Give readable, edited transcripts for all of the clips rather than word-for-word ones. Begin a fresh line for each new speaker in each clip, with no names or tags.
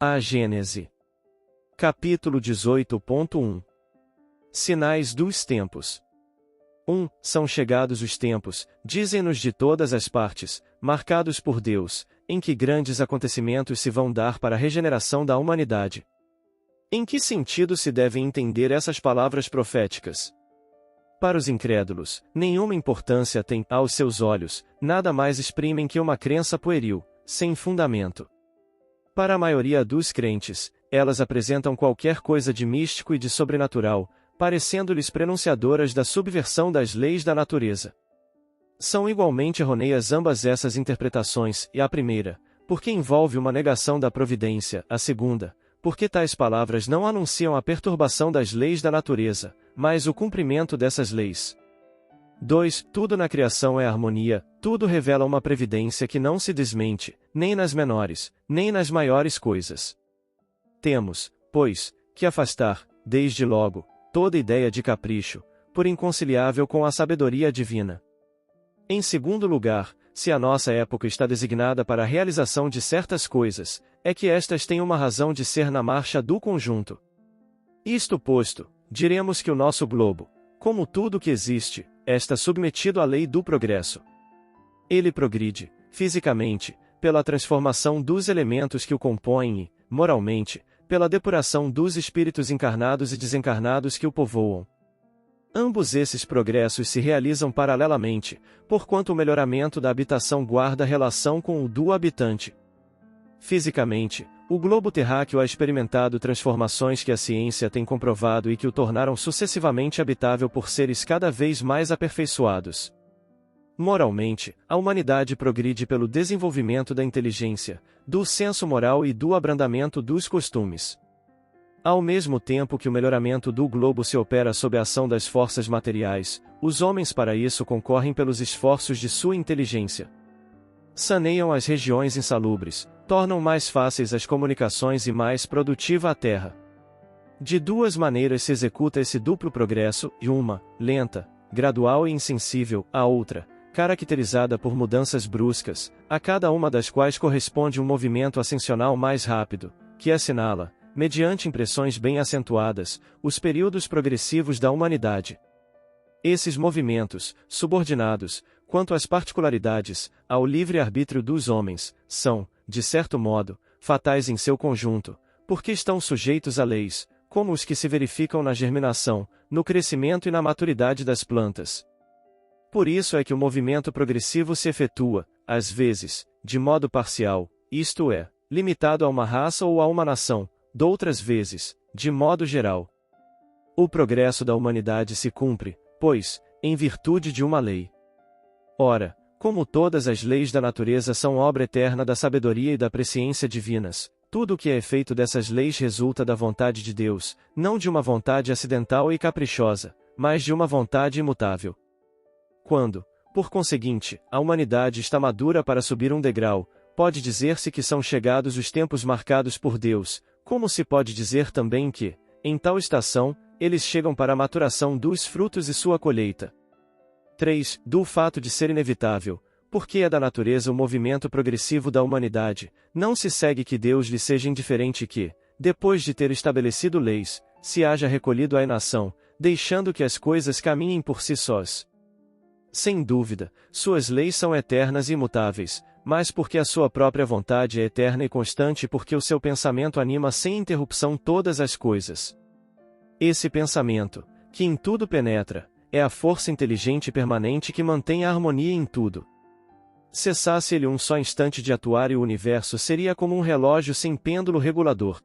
A Gênese. Capítulo 18.1. Sinais dos tempos. 1. São chegados os tempos, dizem-nos de todas as partes, marcados por Deus, em que grandes acontecimentos se vão dar para a regeneração da humanidade. Em que sentido se devem entender essas palavras proféticas? Para os incrédulos, nenhuma importância tem, aos seus olhos, nada mais exprimem que uma crença pueril, sem fundamento. Para a maioria dos crentes, elas apresentam qualquer coisa de místico e de sobrenatural, parecendo-lhes prenunciadoras da subversão das leis da natureza. São igualmente errôneas ambas essas interpretações, e a primeira, porque envolve uma negação da providência, a segunda, porque tais palavras não anunciam a perturbação das leis da natureza, mas o cumprimento dessas leis. 2. Tudo na criação é harmonia, tudo revela uma previdência que não se desmente, nem nas menores, nem nas maiores coisas. Temos, pois, que afastar, desde logo, toda ideia de capricho, por inconciliável com a sabedoria divina. Em segundo lugar, se a nossa época está designada para a realização de certas coisas, é que estas têm uma razão de ser na marcha do conjunto. Isto posto, diremos que o nosso globo, como tudo que existe, está submetido à lei do progresso. Ele progride, fisicamente, pela transformação dos elementos que o compõem e, moralmente, pela depuração dos espíritos encarnados e desencarnados que o povoam. Ambos esses progressos se realizam paralelamente, porquanto o melhoramento da habitação guarda relação com o do habitante. Fisicamente, o globo terráqueo ha experimentado transformações que a ciência tem comprovado e que o tornaram sucessivamente habitável por seres cada vez mais aperfeiçoados. Moralmente, a humanidade progride pelo desenvolvimento da inteligência, do senso moral e do abrandamento dos costumes. Ao mesmo tempo que o melhoramento do globo se opera sob a ação das forças materiais, os homens para isso concorrem pelos esforços de sua inteligência. Saneiam as regiões insalubres, tornam mais fáceis as comunicações e mais produtiva a terra. De duas maneiras se executa esse duplo progresso, e uma, lenta, gradual e insensível, a outra, caracterizada por mudanças bruscas, a cada uma das quais corresponde um movimento ascensional mais rápido, que assinala, mediante impressões bem acentuadas, os períodos progressivos da humanidade. Esses movimentos, subordinados, quanto às particularidades, ao livre-arbítrio dos homens, são, de certo modo, fatais em seu conjunto, porque estão sujeitos a leis, como os que se verificam na germinação, no crescimento e na maturidade das plantas. Por isso é que o movimento progressivo se efetua, às vezes, de modo parcial, isto é, limitado a uma raça ou a uma nação, doutras vezes, de modo geral. O progresso da humanidade se cumpre, pois, em virtude de uma lei. Ora, como todas as leis da natureza são obra eterna da sabedoria e da presciência divinas, tudo o que é efeito dessas leis resulta da vontade de Deus, não de uma vontade acidental e caprichosa, mas de uma vontade imutável. Quando, por conseguinte, a humanidade está madura para subir um degrau, pode dizer-se que são chegados os tempos marcados por Deus, como se pode dizer também que, em tal estação, eles chegam para a maturação dos frutos e sua colheita. 3. Do fato de ser inevitável, porque é da natureza o movimento progressivo da humanidade, não se segue que Deus lhe seja indiferente que, depois de ter estabelecido leis, se haja recolhido à inação, deixando que as coisas caminhem por si sós. Sem dúvida, suas leis são eternas e imutáveis, mas porque a sua própria vontade é eterna e constante porque o seu pensamento anima sem interrupção todas as coisas. Esse pensamento, que em tudo penetra, é a força inteligente permanente que mantém a harmonia em tudo. Cessasse ele um só instante de atuar e o universo seria como um relógio sem pêndulo regulador.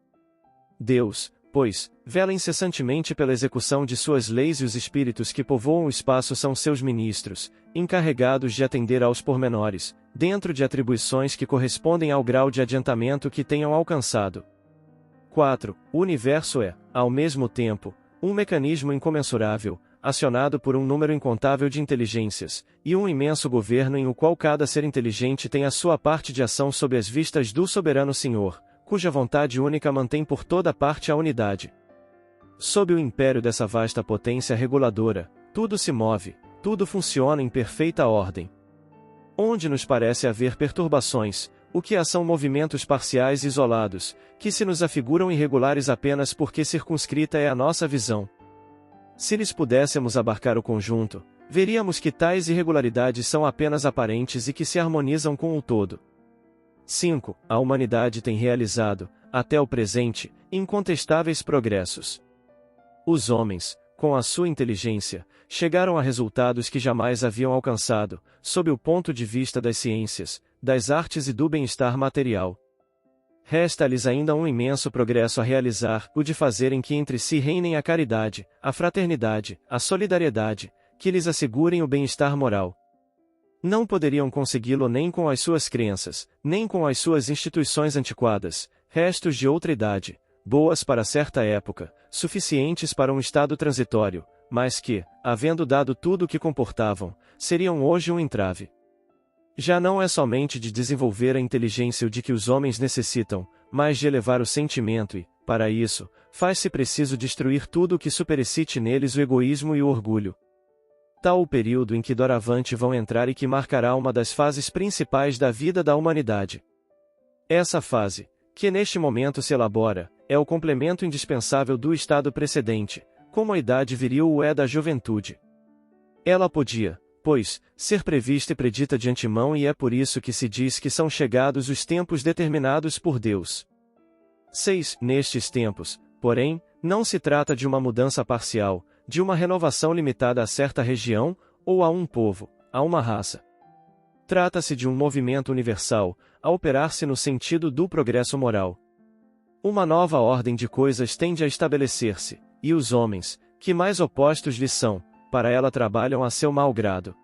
Deus, pois, vela incessantemente pela execução de suas leis e os espíritos que povoam o espaço são seus ministros, encarregados de atender aos pormenores, dentro de atribuições que correspondem ao grau de adiantamento que tenham alcançado. 4. O universo é, ao mesmo tempo, um mecanismo incomensurável, acionado por um número incontável de inteligências, e um imenso governo em o qual cada ser inteligente tem a sua parte de ação sob as vistas do soberano Senhor, cuja vontade única mantém por toda parte a unidade. Sob o império dessa vasta potência reguladora, tudo se move, tudo funciona em perfeita ordem. Onde nos parece haver perturbações, O que há são movimentos parciais e isolados, que se nos afiguram irregulares apenas porque circunscrita é a nossa visão. Se lhes pudéssemos abarcar o conjunto, veríamos que tais irregularidades são apenas aparentes e que se harmonizam com o todo. 5. A humanidade tem realizado, até o presente, incontestáveis progressos. Os homens, com a sua inteligência, chegaram a resultados que jamais haviam alcançado, sob o ponto de vista das ciências, das artes e do bem-estar material. Resta-lhes ainda um imenso progresso a realizar, o de fazerem que entre si reinem a caridade, a fraternidade, a solidariedade, que lhes assegurem o bem-estar moral. Não poderiam consegui-lo nem com as suas crenças, nem com as suas instituições antiquadas, restos de outra idade, boas para certa época, suficientes para um estado transitório, mas que, havendo dado tudo o que comportavam, seriam hoje um entrave. Já não é somente de desenvolver a inteligência o de que os homens necessitam, mas de elevar o sentimento e, para isso, faz-se preciso destruir tudo o que superexcite neles o egoísmo e o orgulho. Tal o período em que doravante vão entrar e que marcará uma das fases principais da vida da humanidade. Essa fase, que neste momento se elabora, é o complemento indispensável do estado precedente, como a idade viril o é da juventude. Ela podia, pois, ser prevista e predita de antemão e é por isso que se diz que são chegados os tempos determinados por Deus. 6. Nestes tempos, porém, não se trata de uma mudança parcial, de uma renovação limitada a certa região, ou a um povo, a uma raça. Trata-se de um movimento universal, a operar-se no sentido do progresso moral. Uma nova ordem de coisas tende a estabelecer-se, e os homens, que mais opostos lhes são, para ela trabalham a seu mau grado.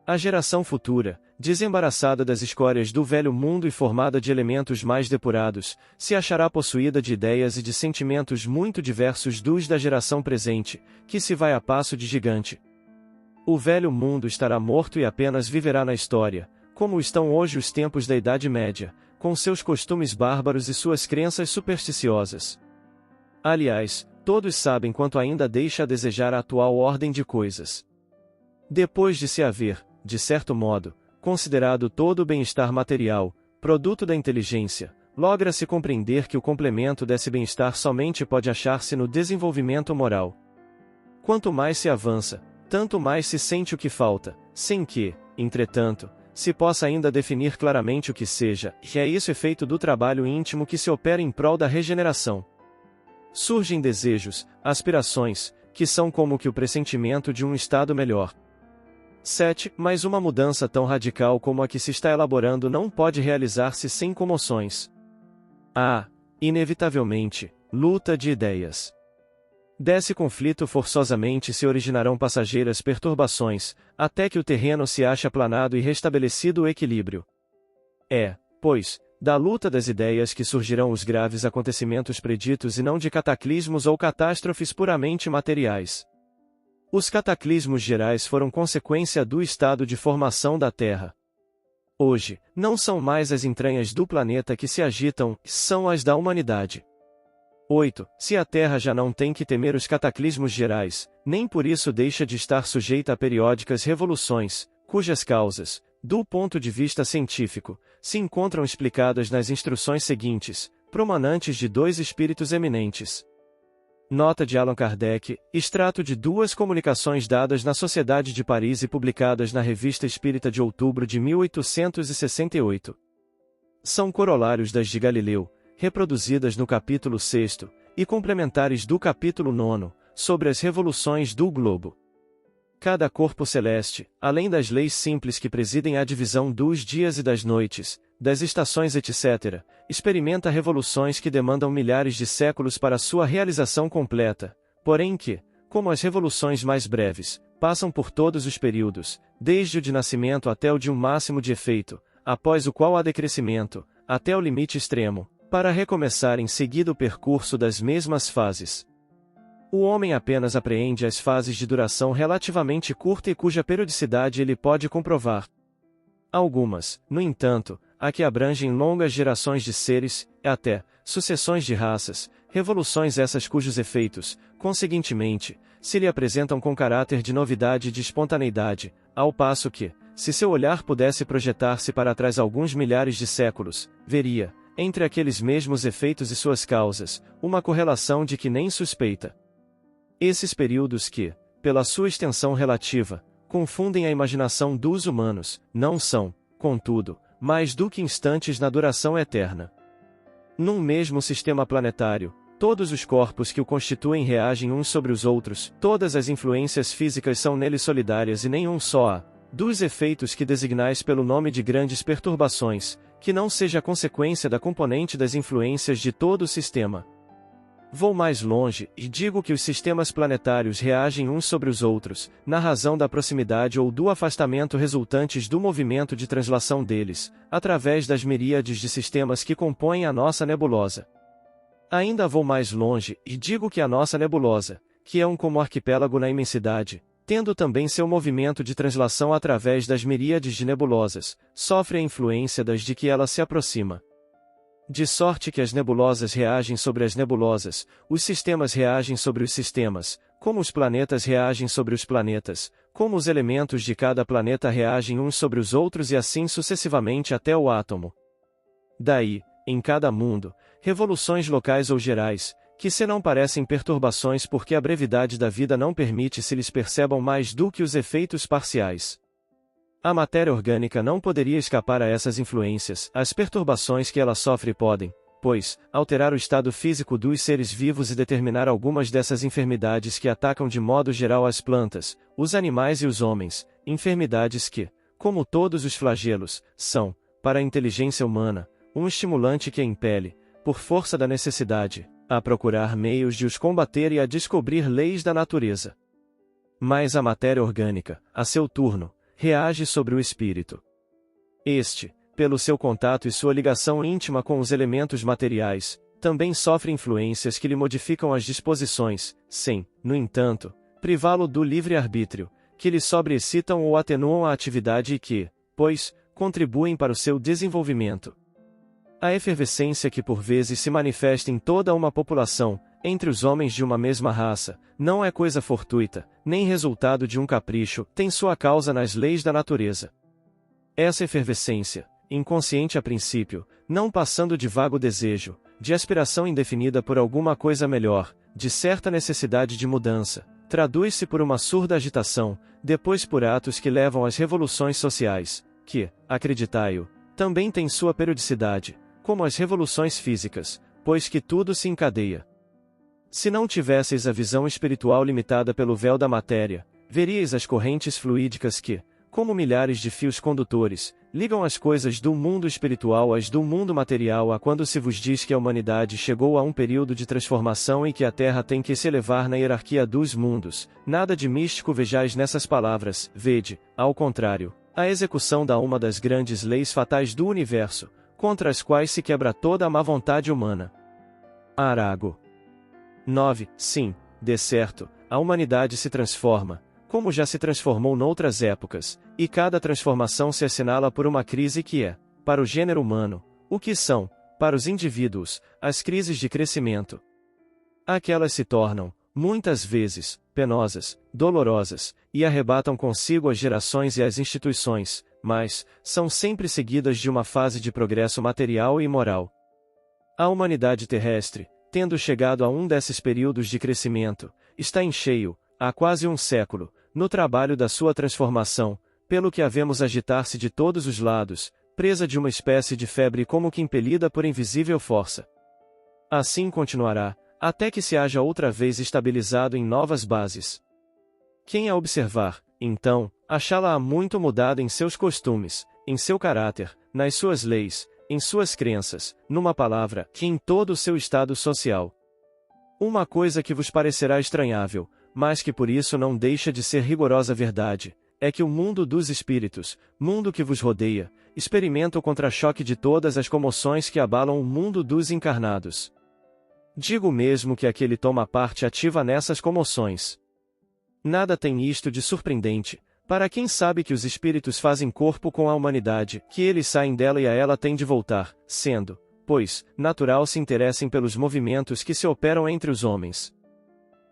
A geração futura, desembaraçada das escórias do velho mundo e formada de elementos mais depurados, se achará possuída de ideias e de sentimentos muito diversos dos da geração presente, que se vai a passo de gigante. O velho mundo estará morto e apenas viverá na história, como estão hoje os tempos da Idade Média, com seus costumes bárbaros e suas crenças supersticiosas. Aliás, todos sabem quanto ainda deixa a desejar a atual ordem de coisas. Depois de se haver, de certo modo, considerado todo o bem-estar material, produto da inteligência, logra-se compreender que o complemento desse bem-estar somente pode achar-se no desenvolvimento moral. Quanto mais se avança, tanto mais se sente o que falta, sem que, entretanto, se possa ainda definir claramente o que seja, e é isso efeito do trabalho íntimo que se opera em prol da regeneração. Surgem desejos, aspirações, que são como que o pressentimento de um estado melhor. 7. Mas uma mudança tão radical como a que se está elaborando não pode realizar-se sem comoções. Há, inevitavelmente, luta de ideias. Desse conflito forçosamente se originarão passageiras perturbações, até que o terreno se ache aplanado e restabelecido o equilíbrio. É, pois, da luta das ideias que surgirão os graves acontecimentos preditos e não de cataclismos ou catástrofes puramente materiais. Os cataclismos gerais foram consequência do estado de formação da Terra. Hoje, não são mais as entranhas do planeta que se agitam, são as da humanidade. 8. Se a Terra já não tem que temer os cataclismos gerais, nem por isso deixa de estar sujeita a periódicas revoluções, cujas causas, do ponto de vista científico, se encontram explicadas nas instruções seguintes, promanantes de dois espíritos eminentes. Nota de Allan Kardec, extrato de duas comunicações dadas na Sociedade de Paris e publicadas na Revista Espírita de outubro de 1868. São corolários das de Galileu, reproduzidas no capítulo 6º, e complementares do capítulo 9º, sobre as revoluções do globo. Cada corpo celeste, além das leis simples que presidem a divisão dos dias e das noites, das estações etc., experimenta revoluções que demandam milhares de séculos para sua realização completa, porém que, como as revoluções mais breves, passam por todos os períodos, desde o de nascimento até o de um máximo de efeito, após o qual há decrescimento, até o limite extremo, para recomeçar em seguida o percurso das mesmas fases. O homem apenas apreende as fases de duração relativamente curta e cuja periodicidade ele pode comprovar. Algumas, no entanto, há que abrangem longas gerações de seres, e até, sucessões de raças, revoluções essas cujos efeitos, conseguintemente, se lhe apresentam com caráter de novidade e de espontaneidade, ao passo que, se seu olhar pudesse projetar-se para trás alguns milhares de séculos, veria, entre aqueles mesmos efeitos e suas causas, uma correlação de que nem suspeita. Esses períodos que, pela sua extensão relativa, confundem a imaginação dos humanos, não são, contudo, mais do que instantes na duração eterna. Num mesmo sistema planetário, todos os corpos que o constituem reagem uns sobre os outros, todas as influências físicas são nele solidárias e nenhum só há, dos efeitos que designais pelo nome de grandes perturbações, que não seja a consequência da componente das influências de todo o sistema. Vou mais longe, e digo que os sistemas planetários reagem uns sobre os outros, na razão da proximidade ou do afastamento resultantes do movimento de translação deles, através das miríades de sistemas que compõem a nossa nebulosa. Ainda vou mais longe, e digo que a nossa nebulosa, que é um como arquipélago na imensidade, tendo também seu movimento de translação através das miríades de nebulosas, sofre a influência das de que ela se aproxima. De sorte que as nebulosas reagem sobre as nebulosas, os sistemas reagem sobre os sistemas, como os planetas reagem sobre os planetas, como os elementos de cada planeta reagem uns sobre os outros e assim sucessivamente até o átomo. Daí, em cada mundo, revoluções locais ou gerais, que se não parecem perturbações porque a brevidade da vida não permite se lhes percebam mais do que os efeitos parciais. A matéria orgânica não poderia escapar a essas influências, as perturbações que ela sofre podem, pois, alterar o estado físico dos seres vivos e determinar algumas dessas enfermidades que atacam de modo geral as plantas, os animais e os homens, enfermidades que, como todos os flagelos, são, para a inteligência humana, um estimulante que a impele, por força da necessidade, a procurar meios de os combater e a descobrir leis da natureza. Mas a matéria orgânica, a seu turno, reage sobre o espírito. Este, pelo seu contato e sua ligação íntima com os elementos materiais, também sofre influências que lhe modificam as disposições, sem, no entanto, privá-lo do livre-arbítrio, que lhe sobreexcitam ou atenuam a atividade e que, pois, contribuem para o seu desenvolvimento. A efervescência que por vezes se manifesta em toda uma população, entre os homens de uma mesma raça, não é coisa fortuita, nem resultado de um capricho, tem sua causa nas leis da natureza. Essa efervescência, inconsciente a princípio, não passando de vago desejo, de aspiração indefinida por alguma coisa melhor, de certa necessidade de mudança, traduz-se por uma surda agitação, depois por atos que levam às revoluções sociais, que, acreditai-o, também têm sua periodicidade, como as revoluções físicas, pois que tudo se encadeia. Se não tivesseis a visão espiritual limitada pelo véu da matéria, veríeis as correntes fluídicas que, como milhares de fios condutores, ligam as coisas do mundo espiritual às do mundo material a quando se vos diz que a humanidade chegou a um período de transformação e que a Terra tem que se elevar na hierarquia dos mundos. Nada de místico vejais nessas palavras, vede, ao contrário, a execução da uma das grandes leis fatais do universo, contra as quais se quebra toda a má vontade humana. Arago 9. Sim, de certo, a humanidade se transforma, como já se transformou noutras épocas, e cada transformação se assinala por uma crise que é, para o gênero humano, o que são, para os indivíduos, as crises de crescimento. Aquelas se tornam, muitas vezes, penosas, dolorosas, e arrebatam consigo as gerações e as instituições, mas, são sempre seguidas de uma fase de progresso material e moral. A humanidade terrestre, tendo chegado a um desses períodos de crescimento, está em cheio, há quase um século, no trabalho da sua transformação, pelo que a vemos agitar-se de todos os lados, presa de uma espécie de febre como que impelida por invisível força. Assim continuará, até que se haja outra vez estabilizado em novas bases. Quem a observar, então, achá-la muito mudada em seus costumes, em seu caráter, nas suas leis, em suas crenças, numa palavra, que em todo o seu estado social. Uma coisa que vos parecerá estranhável, mas que por isso não deixa de ser rigorosa verdade, é que o mundo dos espíritos, mundo que vos rodeia, experimenta o contra-choque de todas as comoções que abalam o mundo dos encarnados. Digo mesmo que aquele toma parte ativa nessas comoções. Nada tem isto de surpreendente, para quem sabe que os espíritos fazem corpo com a humanidade, que eles saem dela e a ela tem de voltar, sendo, pois, natural se interessem pelos movimentos que se operam entre os homens.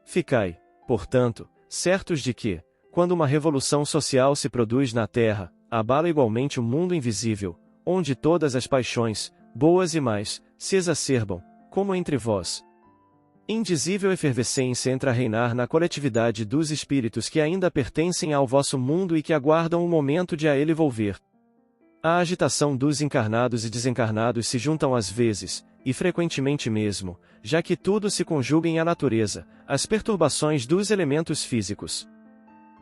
Ficai, portanto, certos de que, quando uma revolução social se produz na Terra, abala igualmente o mundo invisível, onde todas as paixões, boas e más, se exacerbam, como entre vós. Indizível efervescência entra a reinar na coletividade dos espíritos que ainda pertencem ao vosso mundo e que aguardam o momento de a ele volver. A agitação dos encarnados e desencarnados se juntam às vezes, e frequentemente mesmo, já que tudo se conjuga em a natureza, as perturbações dos elementos físicos.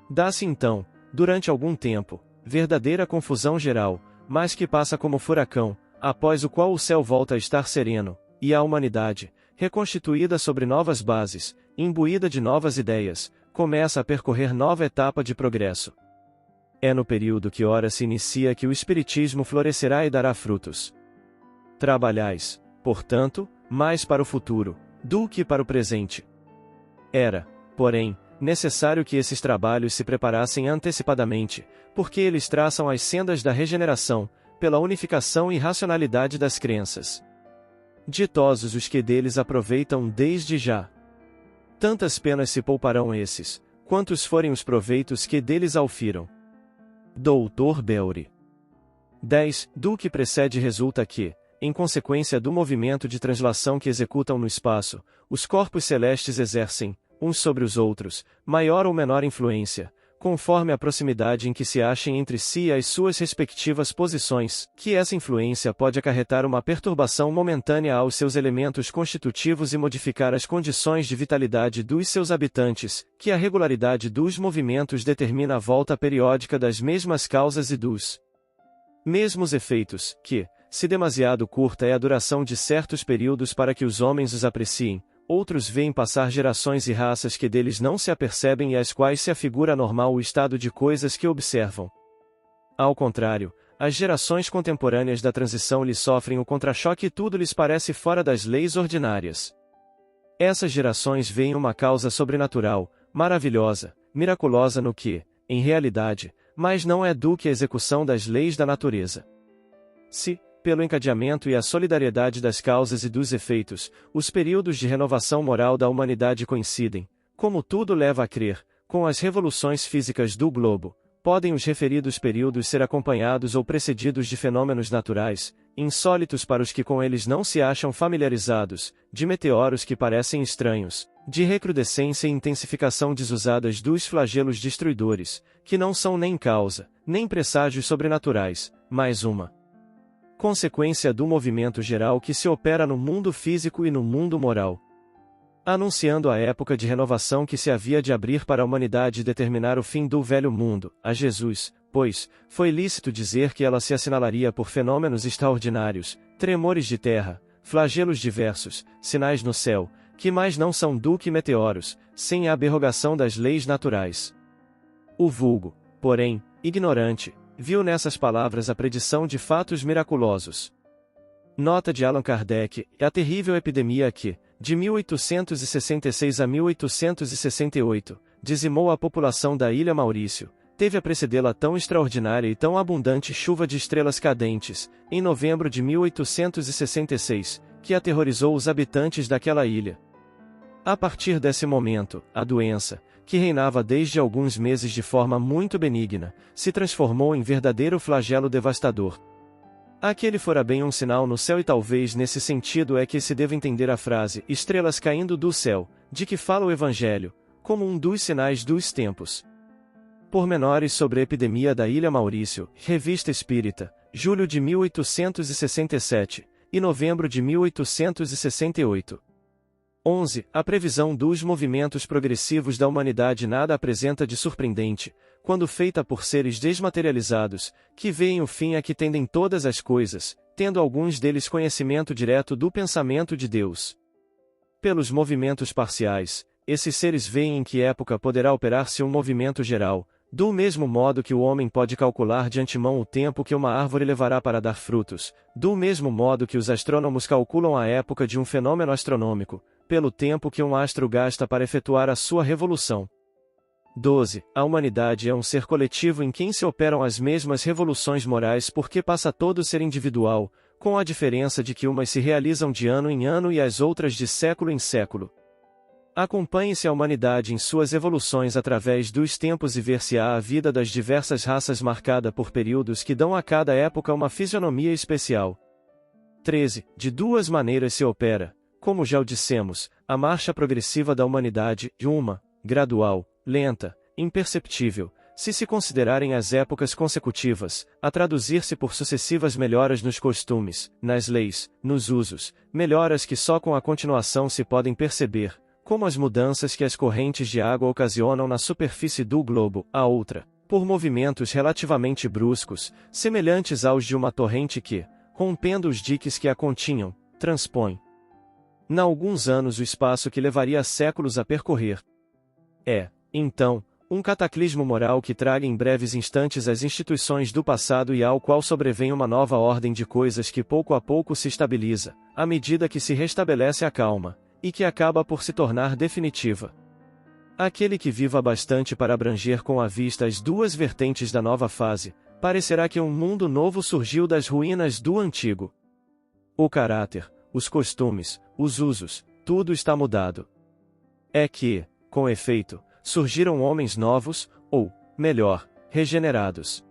Dá-se então, durante algum tempo, verdadeira confusão geral, mas que passa como furacão, após o qual o céu volta a estar sereno, e a humanidade, reconstituída sobre novas bases, imbuída de novas ideias, começa a percorrer nova etapa de progresso. É no período que ora se inicia que o Espiritismo florescerá e dará frutos. Trabalhais, portanto, mais para o futuro, do que para o presente. Era, porém, necessário que esses trabalhos se preparassem antecipadamente, porque eles traçam as sendas da regeneração, pela unificação e racionalidade das crenças. Ditosos os que deles aproveitam desde já. Tantas penas se pouparão esses, quantos forem os proveitos que deles aufiram. Doutor Belry. 10. Do que precede resulta que, em consequência do movimento de translação que executam no espaço, os corpos celestes exercem, uns sobre os outros, maior ou menor influência, conforme a proximidade em que se achem entre si e as suas respectivas posições, que essa influência pode acarretar uma perturbação momentânea aos seus elementos constitutivos e modificar as condições de vitalidade dos seus habitantes, que a regularidade dos movimentos determina a volta periódica das mesmas causas e dos mesmos efeitos, que, se demasiado curta é a duração de certos períodos para que os homens os apreciem, outros veem passar gerações e raças que deles não se apercebem e às quais se afigura normal o estado de coisas que observam. Ao contrário, as gerações contemporâneas da transição lhes sofrem o contra-choque e tudo lhes parece fora das leis ordinárias. Essas gerações veem uma causa sobrenatural, maravilhosa, miraculosa no que, em realidade, mais não é do que a execução das leis da natureza. Se, pelo encadeamento e a solidariedade das causas e dos efeitos, os períodos de renovação moral da humanidade coincidem, como tudo leva a crer, com as revoluções físicas do globo, podem os referidos períodos ser acompanhados ou precedidos de fenômenos naturais, insólitos para os que com eles não se acham familiarizados, de meteoros que parecem estranhos, de recrudescência e intensificação desusadas dos flagelos destruidores, que não são nem causa, nem presságios sobrenaturais, mas uma consequência do movimento geral que se opera no mundo físico e no mundo moral. Anunciando a época de renovação que se havia de abrir para a humanidade e determinar o fim do velho mundo, a Jesus, pois, foi lícito dizer que ela se assinalaria por fenômenos extraordinários, tremores de terra, flagelos diversos, sinais no céu, que mais não são do que meteoros, sem a aberrogação das leis naturais. O vulgo, porém, ignorante, viu nessas palavras a predição de fatos miraculosos. Nota de Allan Kardec: a terrível epidemia que, de 1866 a 1868, dizimou a população da Ilha Maurício, teve a precedê-la tão extraordinária e tão abundante chuva de estrelas cadentes, em novembro de 1866, que aterrorizou os habitantes daquela ilha. A partir desse momento, a doença, que reinava desde alguns meses de forma muito benigna, se transformou em verdadeiro flagelo devastador. Aquele fora bem um sinal no céu e talvez nesse sentido é que se deve entender a frase "estrelas caindo do céu", de que fala o Evangelho, como um dos sinais dos tempos. Pormenores sobre a epidemia da Ilha Maurício, Revista Espírita, julho de 1867, e novembro de 1868. 11. A previsão dos movimentos progressivos da humanidade nada apresenta de surpreendente, quando feita por seres desmaterializados, que veem o fim a que tendem todas as coisas, tendo alguns deles conhecimento direto do pensamento de Deus. Pelos movimentos parciais, esses seres veem em que época poderá operar-se um movimento geral, do mesmo modo que o homem pode calcular de antemão o tempo que uma árvore levará para dar frutos, do mesmo modo que os astrônomos calculam a época de um fenômeno astronômico, pelo tempo que um astro gasta para efetuar a sua revolução. 12. A humanidade é um ser coletivo em quem se operam as mesmas revoluções morais porque passa todo ser individual, com a diferença de que umas se realizam de ano em ano e as outras de século em século. Acompanhe-se a humanidade em suas evoluções através dos tempos e ver-se-á a vida das diversas raças marcada por períodos que dão a cada época uma fisionomia especial. 13. De duas maneiras se opera, como já o dissemos, a marcha progressiva da humanidade, uma, gradual, lenta, imperceptível, se considerarem as épocas consecutivas, a traduzir-se por sucessivas melhoras nos costumes, nas leis, nos usos, melhoras que só com a continuação se podem perceber, como as mudanças que as correntes de água ocasionam na superfície do globo, a outra, por movimentos relativamente bruscos, semelhantes aos de uma torrente que, rompendo os diques que a continham, transpõe, na alguns anos o espaço que levaria séculos a percorrer. É, então, um cataclismo moral que traga em breves instantes as instituições do passado e ao qual sobrevém uma nova ordem de coisas que pouco a pouco se estabiliza, à medida que se restabelece a calma, e que acaba por se tornar definitiva. Aquele que viva bastante para abranger com a vista as duas vertentes da nova fase, parecerá que um mundo novo surgiu das ruínas do antigo. O caráter, os costumes, os usos, tudo está mudado. É que, com efeito, surgiram homens novos, ou, melhor, regenerados.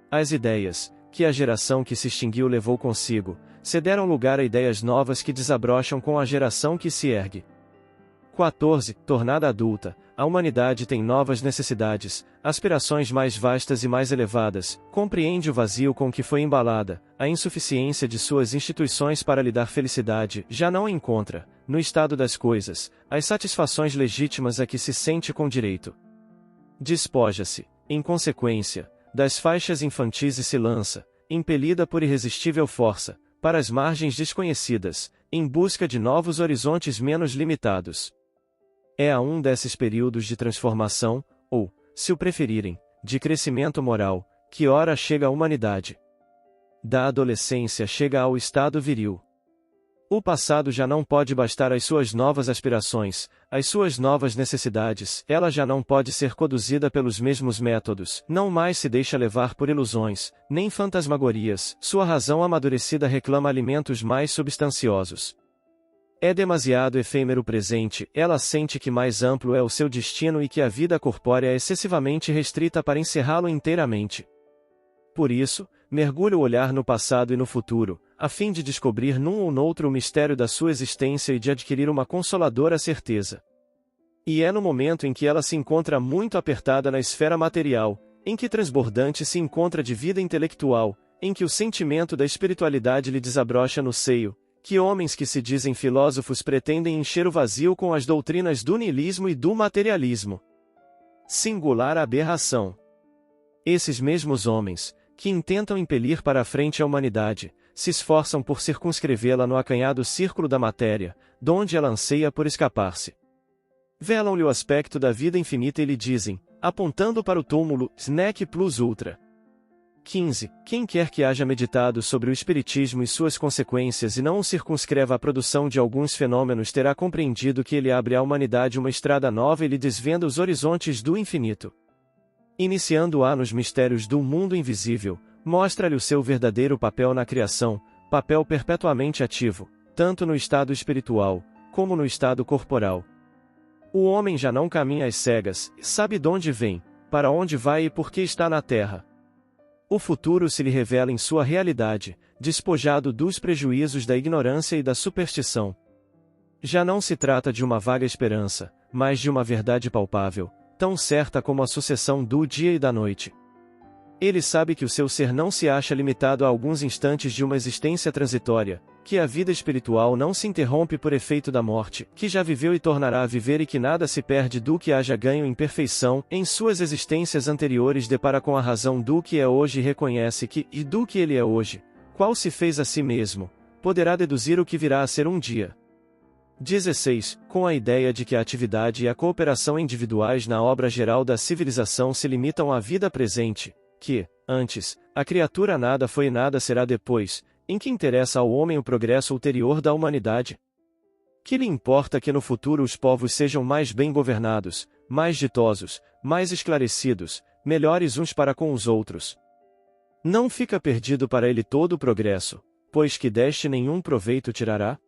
As ideias, que a geração que se extinguiu levou consigo, cederam lugar a ideias novas que desabrocham com a geração que se ergue. 14. Tornada adulta, a humanidade tem novas necessidades, aspirações mais vastas e mais elevadas, compreende o vazio com que foi embalada, a insuficiência de suas instituições para lhe dar felicidade, já não encontra, no estado das coisas, as satisfações legítimas a que se sente com direito. Despoja-se, em consequência, das faixas infantis e se lança, impelida por irresistível força, para as margens desconhecidas, em busca de novos horizontes menos limitados. É a um desses períodos de transformação, ou, se o preferirem, de crescimento moral, que ora chega a humanidade. Da adolescência chega ao estado viril. O passado já não pode bastar às suas novas aspirações, às suas novas necessidades, ela já não pode ser conduzida pelos mesmos métodos, não mais se deixa levar por ilusões, nem fantasmagorias, sua razão amadurecida reclama alimentos mais substanciosos. É demasiado efêmero o presente, ela sente que mais amplo é o seu destino e que a vida corpórea é excessivamente restrita para encerrá-lo inteiramente. Por isso, mergulha o olhar no passado e no futuro, a fim de descobrir num ou noutro o mistério da sua existência e de adquirir uma consoladora certeza. E é no momento em que ela se encontra muito apertada na esfera material, em que transbordante se encontra de vida intelectual, em que o sentimento da espiritualidade lhe desabrocha no seio, que homens que se dizem filósofos pretendem encher o vazio com as doutrinas do niilismo e do materialismo. Singular aberração. Esses mesmos homens, que intentam impelir para a frente a humanidade, se esforçam por circunscrevê-la no acanhado círculo da matéria, donde ela anseia por escapar-se. Velam-lhe o aspecto da vida infinita e lhe dizem, apontando para o túmulo, nec plus ultra. 15. Quem quer que haja meditado sobre o espiritismo e suas consequências e não o circunscreva à produção de alguns fenômenos terá compreendido que ele abre à humanidade uma estrada nova e lhe desvenda os horizontes do infinito. Iniciando-a nos mistérios do mundo invisível, mostra-lhe o seu verdadeiro papel na criação, papel perpetuamente ativo, tanto no estado espiritual, como no estado corporal. O homem já não caminha às cegas, sabe de onde vem, para onde vai e por que está na terra. O futuro se lhe revela em sua realidade, despojado dos prejuízos da ignorância e da superstição. Já não se trata de uma vaga esperança, mas de uma verdade palpável, tão certa como a sucessão do dia e da noite. Ele sabe que o seu ser não se acha limitado a alguns instantes de uma existência transitória, que a vida espiritual não se interrompe por efeito da morte, que já viveu e tornará a viver e que nada se perde do que haja ganho em perfeição, em suas existências anteriores depara com a razão do que é hoje e reconhece que, e do que ele é hoje, qual se fez a si mesmo, poderá deduzir o que virá a ser um dia. 16. Com a ideia de que a atividade e a cooperação individuais na obra geral da civilização se limitam à vida presente, que, antes, a criatura nada foi e nada será depois, em que interessa ao homem o progresso ulterior da humanidade? Que lhe importa que no futuro os povos sejam mais bem governados, mais ditosos, mais esclarecidos, melhores uns para com os outros? Não fica perdido para ele todo o progresso, pois que deste nenhum proveito tirará?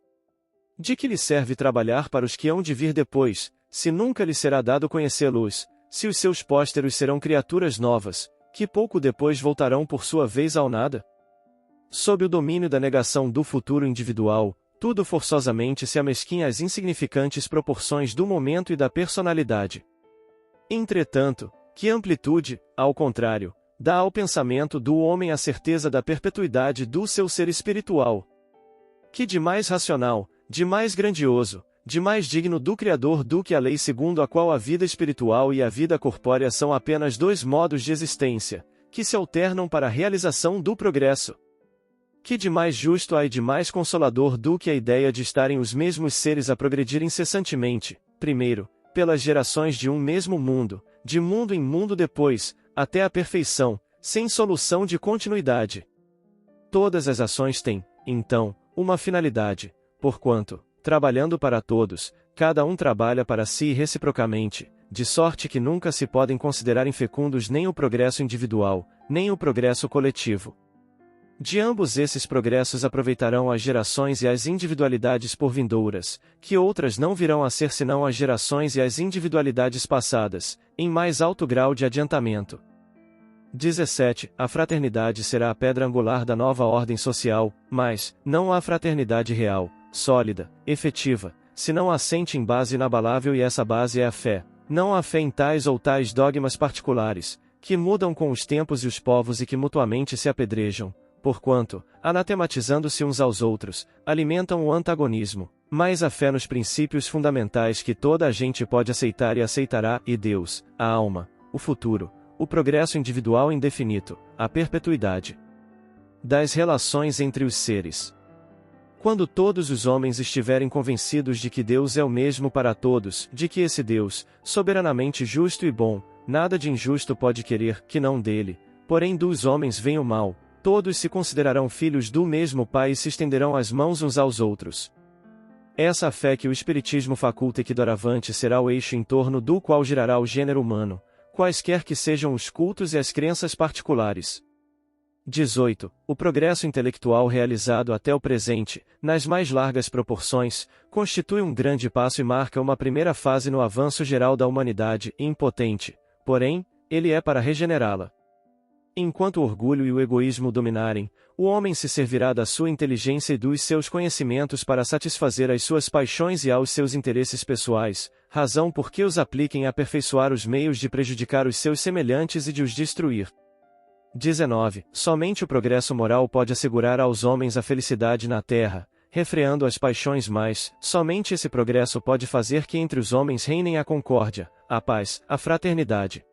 De que lhe serve trabalhar para os que hão de vir depois, se nunca lhe será dado conhecê-los, se os seus pósteros serão criaturas novas, que pouco depois voltarão por sua vez ao nada? Sob o domínio da negação do futuro individual, tudo forçosamente se amesquinha às insignificantes proporções do momento e da personalidade. Entretanto, que amplitude, ao contrário, dá ao pensamento do homem a certeza da perpetuidade do seu ser espiritual. Que de mais racional, de mais grandioso, de mais digno do Criador do que a lei segundo a qual a vida espiritual e a vida corpórea são apenas dois modos de existência, que se alternam para a realização do progresso. Que de mais justo há e de mais consolador do que a ideia de estarem os mesmos seres a progredir incessantemente, primeiro, pelas gerações de um mesmo mundo, de mundo em mundo depois, até a perfeição, sem solução de continuidade. Todas as ações têm, então, uma finalidade, porquanto, trabalhando para todos, cada um trabalha para si reciprocamente, de sorte que nunca se podem considerar infecundos nem o progresso individual, nem o progresso coletivo. De ambos esses progressos aproveitarão as gerações e as individualidades por vindouras, que outras não virão a ser senão as gerações e as individualidades passadas, em mais alto grau de adiantamento. 17. A fraternidade será a pedra angular da nova ordem social, mas, não há fraternidade real, sólida, efetiva, se não assente em base inabalável e essa base é a fé. Não há fé em tais ou tais dogmas particulares, que mudam com os tempos e os povos e que mutuamente se apedrejam, porquanto, anatematizando-se uns aos outros, alimentam o antagonismo, mas a fé nos princípios fundamentais que toda a gente pode aceitar e aceitará, e Deus, a alma, o futuro, o progresso individual indefinito, a perpetuidade das relações entre os seres. Quando todos os homens estiverem convencidos de que Deus é o mesmo para todos, de que esse Deus, soberanamente justo e bom, nada de injusto pode querer que não dele, porém dos homens vem o mal, todos se considerarão filhos do mesmo Pai e se estenderão as mãos uns aos outros. Essa fé que o Espiritismo faculta e que doravante será o eixo em torno do qual girará o gênero humano, quaisquer que sejam os cultos e as crenças particulares. 18. O progresso intelectual realizado até o presente, nas mais largas proporções, constitui um grande passo e marca uma primeira fase no avanço geral da humanidade, impotente, porém, ele é para regenerá-la. Enquanto o orgulho e o egoísmo dominarem, o homem se servirá da sua inteligência e dos seus conhecimentos para satisfazer as suas paixões e aos seus interesses pessoais, razão por que os apliquem a aperfeiçoar os meios de prejudicar os seus semelhantes e de os destruir. 19. Somente o progresso moral pode assegurar aos homens a felicidade na terra, refreando as paixões mais, somente esse progresso pode fazer que entre os homens reinem a concórdia, a paz, a fraternidade.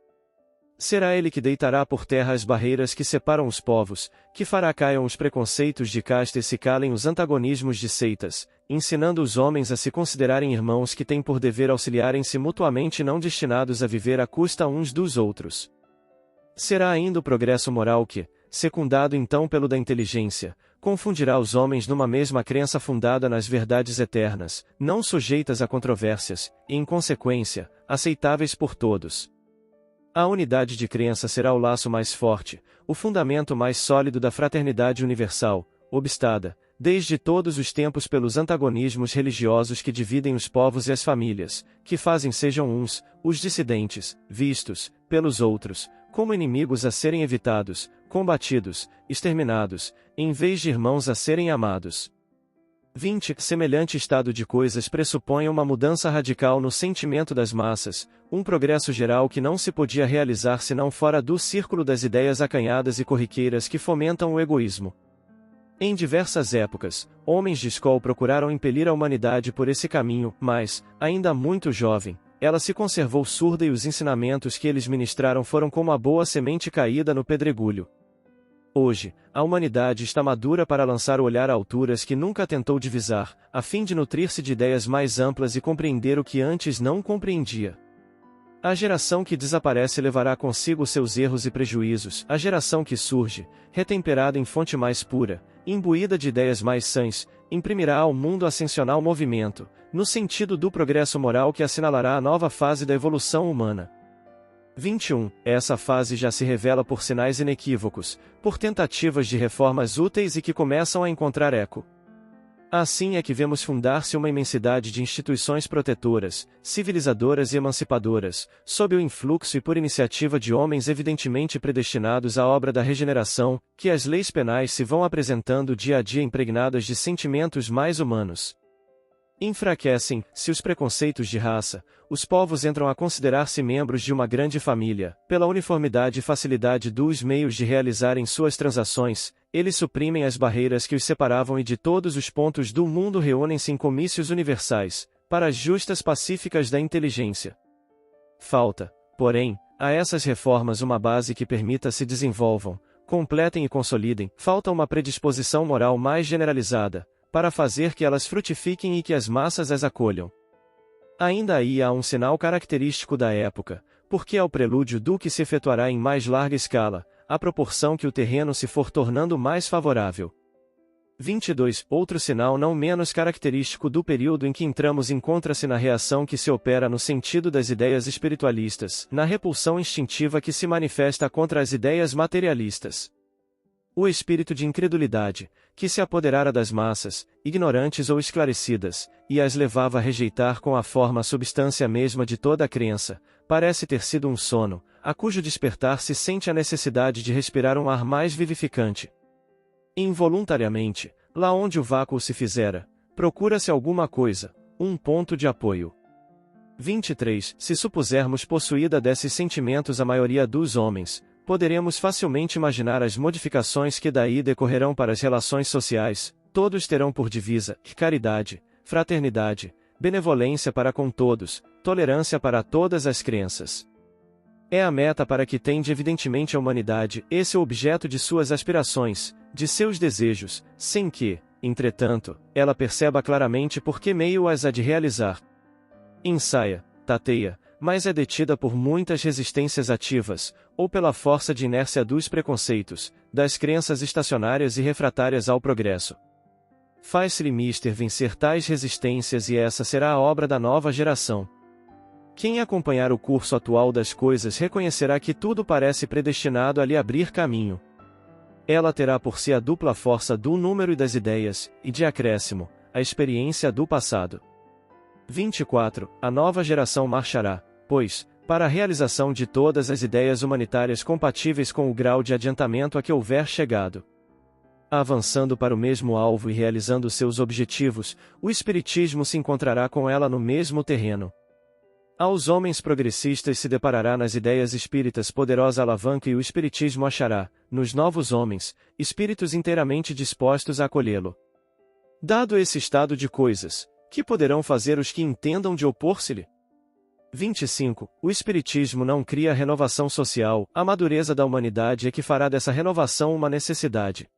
Será ele que deitará por terra as barreiras que separam os povos, que fará caiam os preconceitos de casta e se calem os antagonismos de seitas, ensinando os homens a se considerarem irmãos que têm por dever auxiliarem-se mutuamente e não destinados a viver à custa uns dos outros. Será ainda o progresso moral que, secundado então pelo da inteligência, confundirá os homens numa mesma crença fundada nas verdades eternas, não sujeitas a controvérsias, e em consequência, aceitáveis por todos. A unidade de crença será o laço mais forte, o fundamento mais sólido da fraternidade universal, obstada, desde todos os tempos pelos antagonismos religiosos que dividem os povos e as famílias, que fazem sejam uns, os dissidentes, vistos, pelos outros, como inimigos a serem evitados, combatidos, exterminados, em vez de irmãos a serem amados. 20. Semelhante estado de coisas pressupõe uma mudança radical no sentimento das massas, um progresso geral que não se podia realizar senão fora do círculo das ideias acanhadas e corriqueiras que fomentam o egoísmo. Em diversas épocas, homens de escola procuraram impelir a humanidade por esse caminho, mas, ainda muito jovem, ela se conservou surda e os ensinamentos que eles ministraram foram como a boa semente caída no pedregulho. Hoje, a humanidade está madura para lançar o olhar a alturas que nunca tentou divisar, a fim de nutrir-se de ideias mais amplas e compreender o que antes não compreendia. A geração que desaparece levará consigo seus erros e prejuízos, a geração que surge, retemperada em fonte mais pura, imbuída de ideias mais sãs, imprimirá ao mundo ascensional movimento, no sentido do progresso moral que assinalará a nova fase da evolução humana. 21. Essa fase já se revela por sinais inequívocos, por tentativas de reformas úteis e que começam a encontrar eco. Assim é que vemos fundar-se uma imensidade de instituições protetoras, civilizadoras e emancipadoras, sob o influxo e por iniciativa de homens evidentemente predestinados à obra da regeneração, que as leis penais se vão apresentando dia a dia impregnadas de sentimentos mais humanos. Enfraquecem-se os preconceitos de raça, os povos entram a considerar-se membros de uma grande família, pela uniformidade e facilidade dos meios de realizarem suas transações, eles suprimem as barreiras que os separavam e de todos os pontos do mundo reúnem-se em comícios universais, para as justas pacíficas da inteligência. Falta, porém, a essas reformas uma base que permita se desenvolvam, completem e consolidem, falta uma predisposição moral mais generalizada, para fazer que elas frutifiquem e que as massas as acolham. Ainda aí há um sinal característico da época, porque é o prelúdio do que se efetuará em mais larga escala, à proporção que o terreno se for tornando mais favorável. 22. Outro sinal não menos característico do período em que entramos encontra-se na reação que se opera no sentido das ideias espiritualistas, na repulsão instintiva que se manifesta contra as ideias materialistas. O espírito de incredulidade, que se apoderara das massas, ignorantes ou esclarecidas, e as levava a rejeitar com a forma a substância mesma de toda a crença, parece ter sido um sono, a cujo despertar se sente a necessidade de respirar um ar mais vivificante. Involuntariamente, lá onde o vácuo se fizera, procura-se alguma coisa, um ponto de apoio. 23. Se supusermos possuída desses sentimentos a maioria dos homens, poderemos facilmente imaginar as modificações que daí decorrerão para as relações sociais. Todos terão por divisa caridade, fraternidade, benevolência para com todos, tolerância para todas as crenças. É a meta para que tende evidentemente a humanidade, esse é o objeto de suas aspirações, de seus desejos, sem que, entretanto, ela perceba claramente por que meio as há de realizar. Ensaia, tateia, mas é detida por muitas resistências ativas, ou pela força de inércia dos preconceitos, das crenças estacionárias e refratárias ao progresso. Faz-se-lhe mister vencer tais resistências e essa será a obra da nova geração. Quem acompanhar o curso atual das coisas reconhecerá que tudo parece predestinado a lhe abrir caminho. Ela terá por si a dupla força do número e das ideias, e de acréscimo, a experiência do passado. 24. A nova geração marchará, pois, para a realização de todas as ideias humanitárias compatíveis com o grau de adiantamento a que houver chegado. Avançando para o mesmo alvo e realizando seus objetivos, o Espiritismo se encontrará com ela no mesmo terreno. Aos homens progressistas se deparará nas ideias espíritas poderosa alavanca e o Espiritismo achará, nos novos homens, espíritos inteiramente dispostos a acolhê-lo. Dado esse estado de coisas, que poderão fazer os que entendam de opor-se-lhe? 25. O Espiritismo não cria a renovação social, a madureza da humanidade é que fará dessa renovação uma necessidade.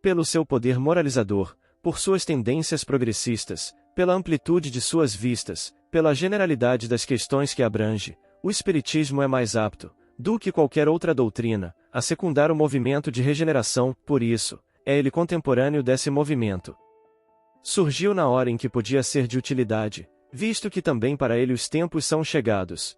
Pelo seu poder moralizador, por suas tendências progressistas, pela amplitude de suas vistas, pela generalidade das questões que abrange, o Espiritismo é mais apto, do que qualquer outra doutrina, a secundar o movimento de regeneração, por isso, é ele contemporâneo desse movimento. Surgiu na hora em que podia ser de utilidade, visto que também para ele os tempos são chegados.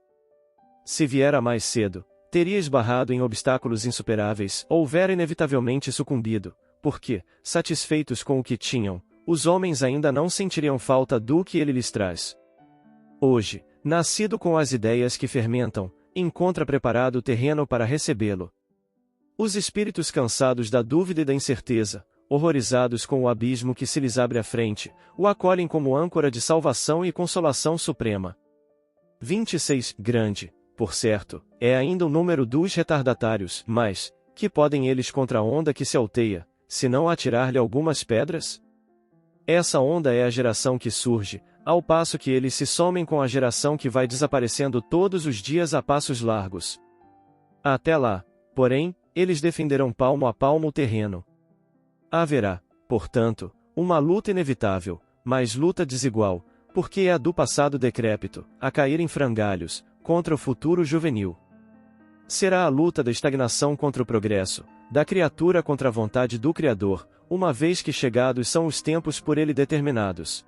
Se viera mais cedo, teria esbarrado em obstáculos insuperáveis, ou houvera inevitavelmente sucumbido, porque, satisfeitos com o que tinham, os homens ainda não sentiriam falta do que ele lhes traz. Hoje, nascido com as ideias que fermentam, encontra preparado o terreno para recebê-lo. Os espíritos cansados da dúvida e da incerteza, horrorizados com o abismo que se lhes abre à frente, o acolhem como âncora de salvação e consolação suprema. 26. Grande, por certo, é ainda o número dos retardatários, mas, que podem eles contra a onda que se alteia, se não atirar-lhe algumas pedras? Essa onda é a geração que surge, ao passo que eles se somem com a geração que vai desaparecendo todos os dias a passos largos. Até lá, porém, eles defenderão palmo a palmo o terreno. Haverá, portanto, uma luta inevitável, mas luta desigual, porque é a do passado decrépito, a cair em frangalhos, contra o futuro juvenil. Será a luta da estagnação contra o progresso, da criatura contra a vontade do Criador, uma vez que chegados são os tempos por ele determinados.